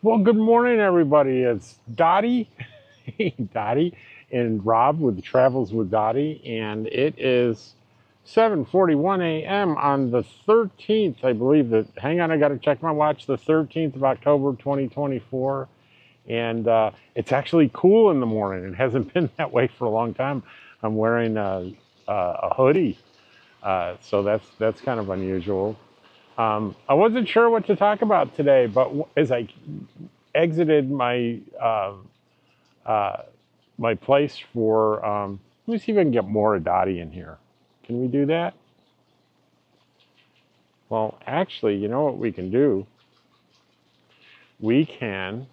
Well, good morning, everybody. It's Dottie, Dottie, and Rob with Travels with Dottie, and it is 7:41 a.m. on the 13th, I believe. Hang on, I got to check my watch. The 13th of October, 2024, and it's actually cool in the morning. It hasn't been that way for a long time. I'm wearing a hoodie, so that's kind of unusual. I wasn't sure what to talk about today, but as I exited my my place for, let me see if I can get more of Dottie in here. Can we do that? Well, actually, you know what we can do? We can,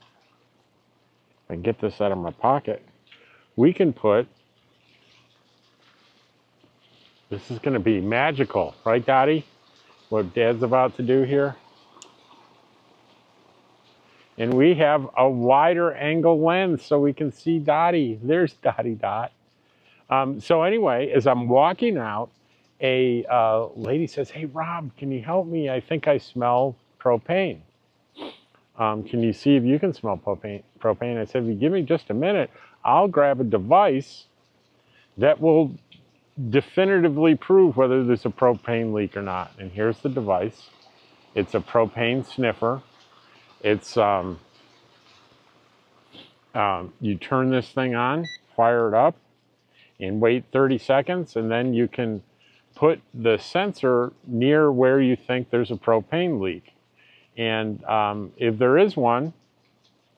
if I can get this out of my pocket, we can put, this is going to be magical, right, Dottie? What Dad's about to do here. And we have a wider angle lens so we can see Dottie. There's Dottie Dot. So anyway, as I'm walking out, a lady says, "Hey, Rob, can you help me? I think I smell propane. Can you see if you can smell propane?" I said, "If you give me just a minute, I'll grab a device that will definitively prove whether there's a propane leak or not." And here's the device. It's a propane sniffer. It's, you turn this thing on, fire it up, and wait 30 seconds, and then you can put the sensor near where you think there's a propane leak. And if there is one,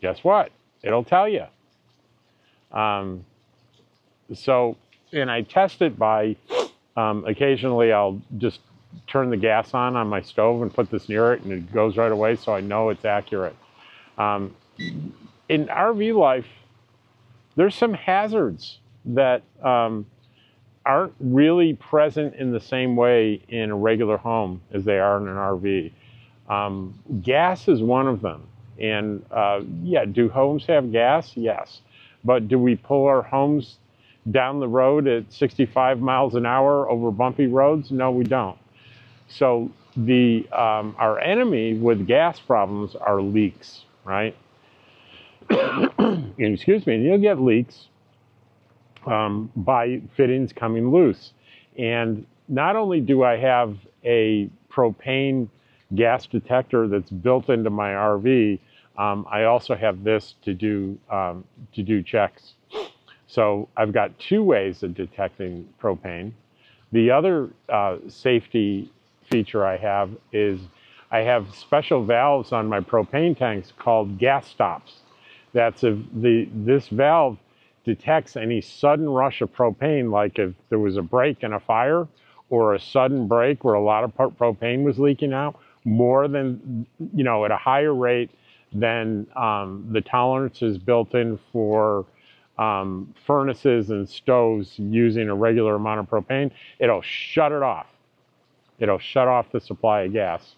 guess what? It'll tell you. And I test it by, occasionally I'll just turn the gas on my stove and put this near it, and it goes right away, so I know it's accurate. In RV life, there's some hazards that aren't really present in the same way in a regular home as they are in an RV. Gas is one of them. And yeah, do homes have gas? Yes. But do we pull our homes down the road at 65 miles an hour over bumpy roads? No, we don't. So our enemy with gas problems are leaks, right? Excuse me, you'll get leaks by fittings coming loose. And not only do I have a propane gas detector that's built into my RV, I also have this to do checks. So I've got two ways of detecting propane. The other safety feature I have is I have special valves on my propane tanks called gas stops. This valve detects any sudden rush of propane, like if there was a break in a fire or a sudden break where a lot of propane was leaking out, more than, at a higher rate than the tolerances built in for furnaces and stoves using a regular amount of propane. It'll shut it off. It'll shut off the supply of gas.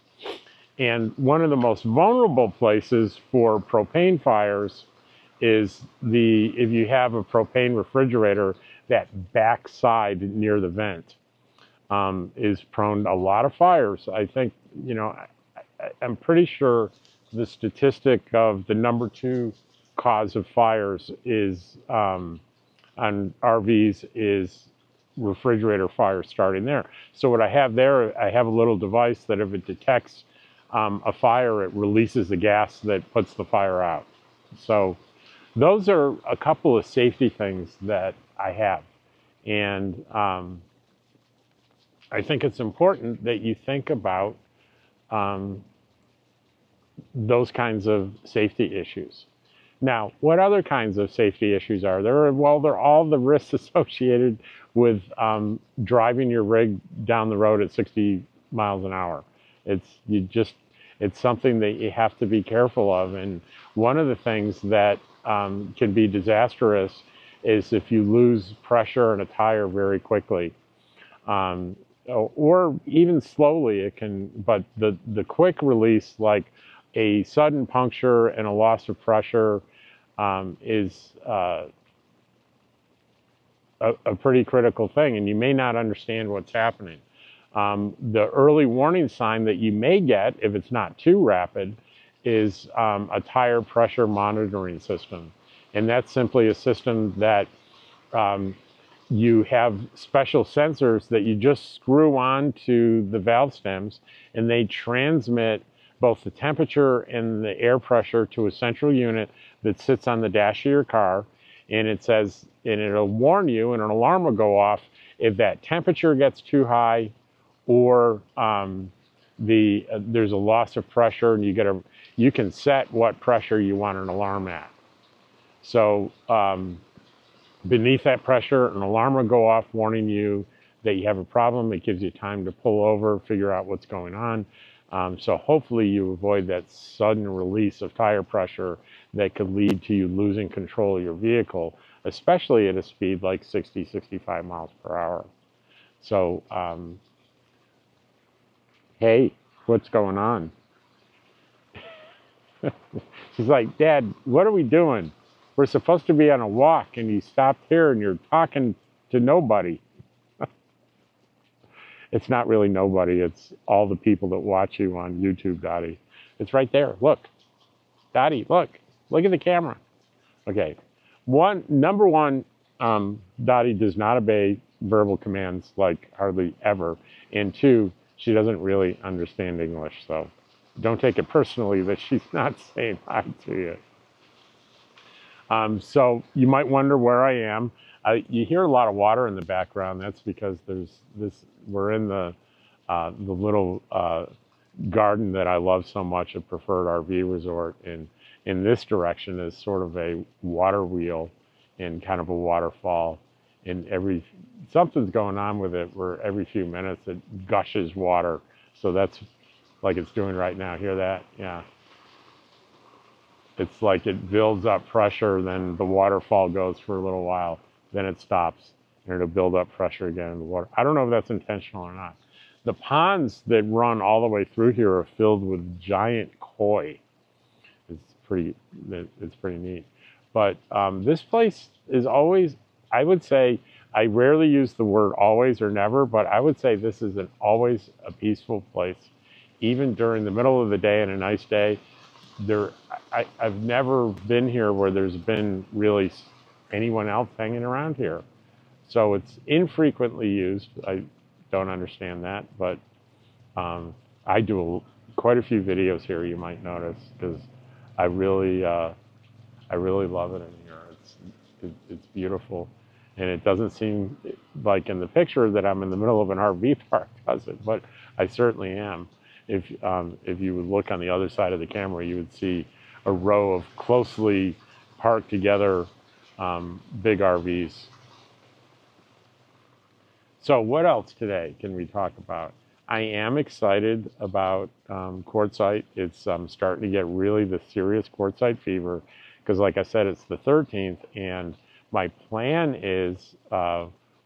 And one of the most vulnerable places for propane fires is if you have a propane refrigerator, that back side near the vent is prone to a lot of fires. I think, I'm pretty sure the statistic of the number 2 cause of fires is on RVs is refrigerator fire starting there. So what I have there, I have a little device that if it detects a fire, it releases the gas that puts the fire out. So those are a couple of safety things that I have. And I think it's important that you think about those kinds of safety issues. Now, what other kinds of safety issues are there? Well, they're all the risks associated with driving your rig down the road at 60 miles an hour. It's something that you have to be careful of. And one of the things that can be disastrous is if you lose pressure in a tire very quickly. Or even slowly, it can, but the quick release, like a sudden puncture and a loss of pressure, is a pretty critical thing, and you may not understand what's happening. The early warning sign that you may get, if it's not too rapid, is a tire pressure monitoring system. And that's simply a system that you have special sensors that you just screw on to the valve stems, and they transmit both the temperature and the air pressure to a central unit that sits on the dash of your car. And it says, and it'll warn you, and an alarm will go off if that temperature gets too high, or there's a loss of pressure, and you can set what pressure you want an alarm at. So beneath that pressure, an alarm will go off warning you that you have a problem. It gives you time to pull over, figure out what's going on. So hopefully you avoid that sudden release of tire pressure that could lead to you losing control of your vehicle, especially at a speed like 60, 65 miles per hour. So, hey, what's going on? She's like, Dad, what are we doing? We're supposed to be on a walk, and you stopped here and you're talking to nobody. It's not really nobody. It's all the people that watch you on YouTube, Dottie. It's right there. Look. Dottie, look. Look at the camera. Okay. Number one, Dottie does not obey verbal commands like hardly ever. And two, she doesn't really understand English. So don't take it personally that she's not saying hi to you. So you might wonder where I am. You hear a lot of water in the background. That's because we're in the little garden that I love so much, a preferred RV resort. And in this direction is sort of a water wheel and kind of a waterfall. And something's going on with it where every few minutes it gushes water. So that's like it's doing right now. Hear that? Yeah. It's like it builds up pressure, then the waterfall goes for a little while, then it stops, and it'll build up pressure again in the water. I don't know if that's intentional or not. The ponds that run all the way through here are filled with giant koi. It's pretty neat. But this place is always, I would say, I rarely use the word always or never, but I would say this is always a peaceful place. Even during the middle of the day and a nice day, I've never been here where there's been really anyone else hanging around here. So it's infrequently used. I don't understand that, but I do quite a few videos here, you might notice, because I really love it in here. It's beautiful, and it doesn't seem like in the picture that I'm in the middle of an RV park, does it? But I certainly am. If you would look on the other side of the camera, you would see a row of closely parked together big RVs. So what else today can we talk about? I am excited about quartzite. It's starting to get really the serious quartzite fever because, like I said, it's the 13th, and my plan is,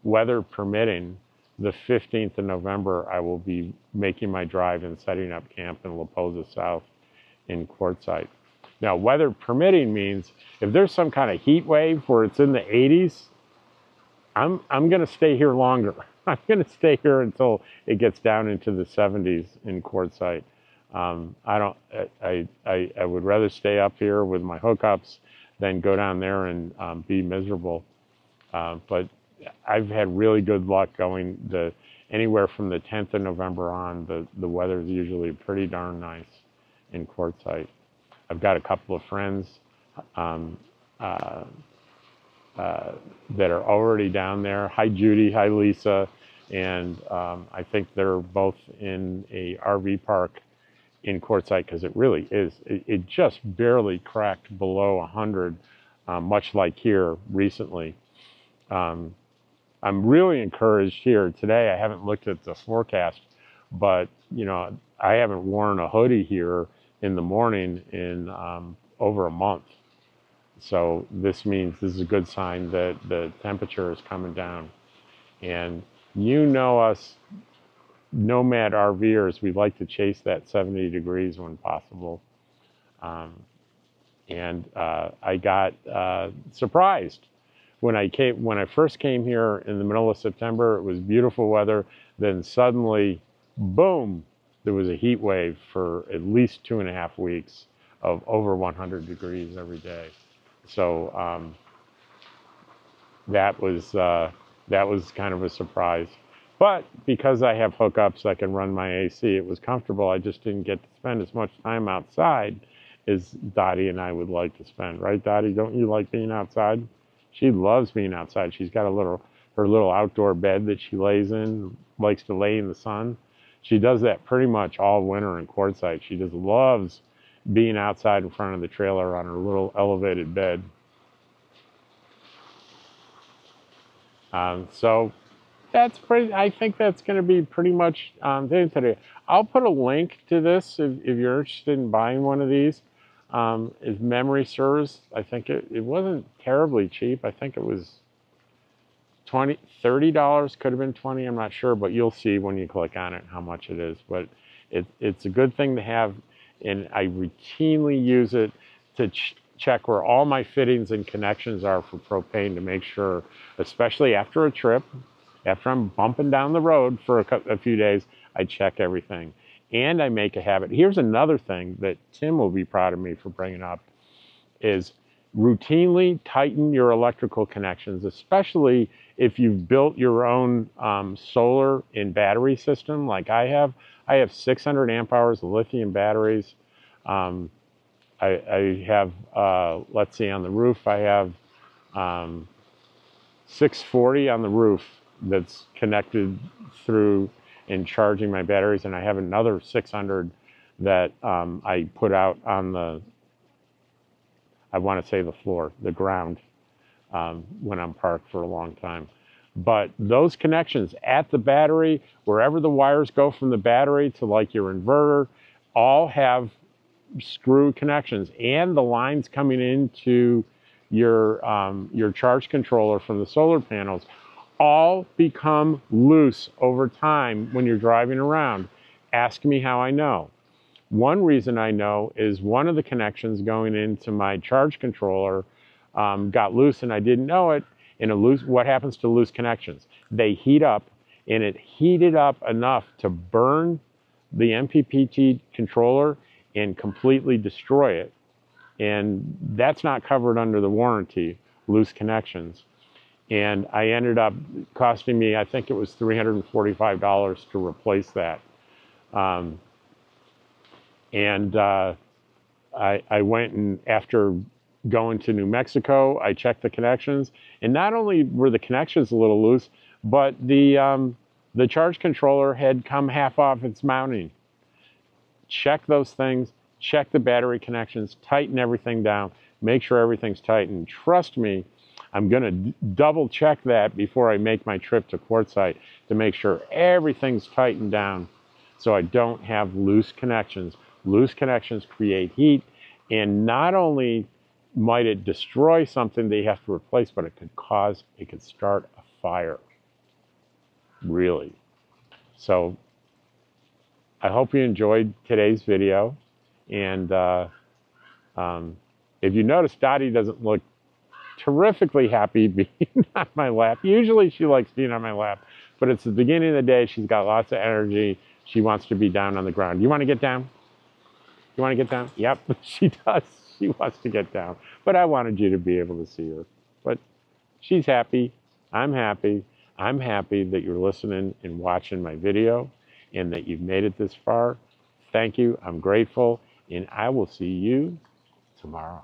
weather permitting, the 15th of November, I will be making my drive and setting up camp in La Posa South in quartzite. Now, weather permitting means if there's some kind of heat wave where it's in the 80s, I'm going to stay here longer. I'm going to stay here until it gets down into the 70s in quartzite. I would rather stay up here with my hookups than go down there and be miserable. But I've had really good luck going anywhere from the 10th of November on. The weather is usually pretty darn nice in quartzite. I've got a couple of friends that are already down there. Hi, Judy. Hi, Lisa. And I think they're both in a RV park in quartzite because it really is. It just barely cracked below 100, much like here recently. I'm really encouraged here today. I haven't looked at the forecast, but I haven't worn a hoodie here in the morning in over a month. So this means this is a good sign that the temperature is coming down. And us nomad RVers, we like to chase that 70 degrees when possible. I got surprised. When I first came here in the middle of September, it was beautiful weather. Then suddenly, boom, there was a heat wave for at least 2.5 weeks of over 100 degrees every day. So that was kind of a surprise. But because I have hookups, I can run my AC. It was comfortable. I just didn't get to spend as much time outside as Dottie and I would like to spend. Right, Dottie? Don't you like being outside? She loves being outside. She's got her little outdoor bed that she lays in, likes to lay in the sun. She does that pretty much all winter in Quartzsite. She just loves being outside in front of the trailer on her little elevated bed. So I think that's going to be pretty much today. I'll put a link to this if you're interested in buying one of these. If memory serves, I think it wasn't terribly cheap. I think it was $30, could have been 20, I'm not sure, but you'll see when you click on it how much it is. But it's a good thing to have, and I routinely use it to check where all my fittings and connections are for propane to make sure, especially after a trip, after I'm bumping down the road for a few days, I check everything. And I make a habit. Here's another thing that Tim will be proud of me for bringing up, is routinely tighten your electrical connections, especially if you've built your own solar and battery system like I have. I have 600 amp hours of lithium batteries. I have, let's see, on the roof, I have 640 on the roof that's connected through and charging my batteries, and I have another 600 that I put out on the, I want to say the floor, the ground, when I'm parked for a long time. But those connections at the battery, wherever the wires go from the battery to like your inverter, all have screw connections, and the lines coming into your charge controller from the solar panels all become loose over time when you're driving around. Ask me how I know. One reason I know is one of the connections going into my charge controller got loose and I didn't know it. And what happens to loose connections? They heat up, and it heated up enough to burn the MPPT controller and completely destroy it. And that's not covered under the warranty, loose connections. And I ended up costing me, I think it was $345 to replace that. I went, and after going to New Mexico, I checked the connections, and not only were the connections a little loose, but the charge controller had come half off its mounting. Check those things, check the battery connections, tighten everything down, make sure everything's tight, and trust me, I'm going to double check that before I make my trip to Quartzsite to make sure everything's tightened down so I don't have loose connections. Loose connections create heat, and not only might it destroy something they have to replace, but it could start a fire. Really. So I hope you enjoyed today's video. And if you notice, Dottie doesn't look terrifically happy being on my lap. Usually she likes being on my lap, but it's the beginning of the day. She's got lots of energy. She wants to be down on the ground. You want to get down? You want to get down? Yep, she does. She wants to get down. But I wanted you to be able to see her. But she's happy. I'm happy. I'm happy that you're listening and watching my video and that you've made it this far. Thank you. I'm grateful. And I will see you tomorrow.